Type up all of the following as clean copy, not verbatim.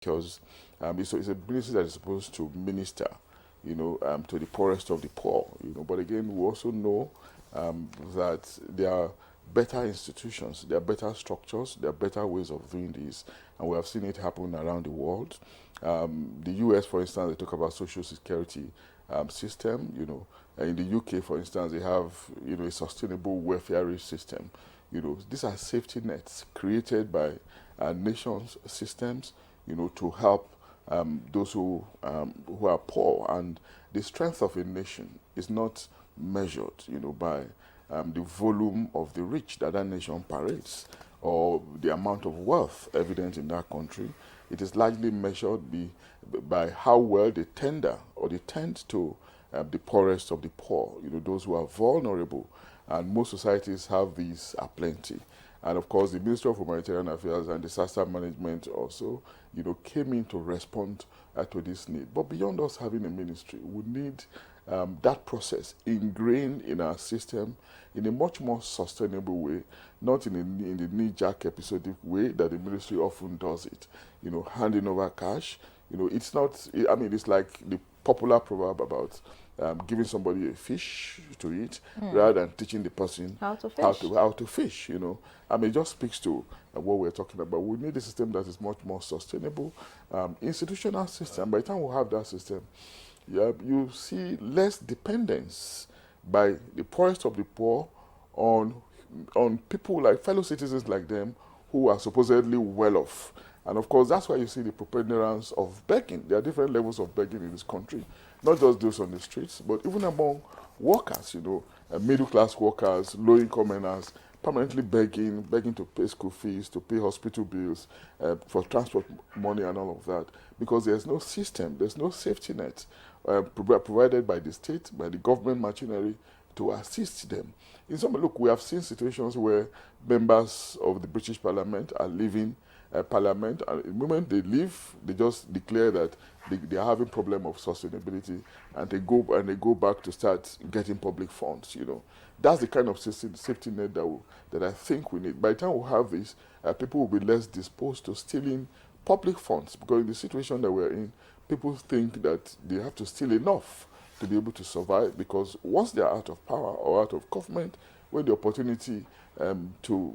because it's a ministry that is supposed to minister, to the poorest of the poor. But again, we also know that there are better institutions, there are better structures, there are better ways of doing this, and we have seen it happen around the world. The US, for instance, they talk about social security system. In the UK, for instance, they have a sustainable welfare system. These are safety nets created by nations' systems, to help those who are poor. And the strength of a nation is not measured, by the volume of the rich that nation parades or the amount of wealth evident in that country. It is largely measured by how well they tender or they tend to the poorest of the poor, those who are vulnerable. And most societies have these aplenty. And of course, the Ministry of Humanitarian Affairs and Disaster Management also, came in to respond to this need. But beyond us having a ministry, we need that process ingrained in our system in a much more sustainable way, not in the knee-jerk episodic way that the ministry often does it. Handing over cash. It's not. It's like the popular proverb about giving somebody a fish to eat rather than teaching the person How to fish. how to fish. It just speaks to what we're talking about. We need a system that is much more sustainable, institutional system. By the time we have that system, you see less dependence by the poorest of the poor on people like fellow citizens like them who are supposedly well off. And of course, that's why you see the preponderance of begging. There are different levels of begging in this country, not just those on the streets, but even among workers, middle-class workers, low-income earners, permanently begging to pay school fees, to pay hospital bills, for transport money and all of that, because there's no system, there's no safety net provided by the state, by the government machinery to assist them. Look, we have seen situations where members of the British Parliament are leaving Parliament, and the moment they leave, they just declare that they are having problem of sustainability, and they go back to start getting public funds. That's the kind of safety net that I think we need. By the time we have this, people will be less disposed to stealing public funds, because in the situation that we're in, people think that they have to steal enough to be able to survive, because once they are out of power or out of government, when the opportunity to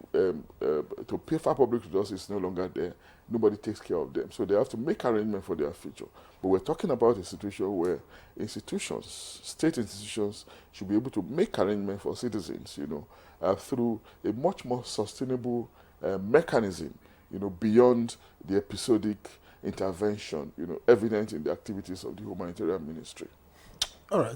pay for public resources is no longer there, nobody takes care of them. So they have to make arrangements for their future. But we're talking about a situation where institutions, state institutions, should be able to make arrangements for citizens, through a much more sustainable mechanism, beyond the episodic intervention, evident in the activities of the humanitarian ministry. All right.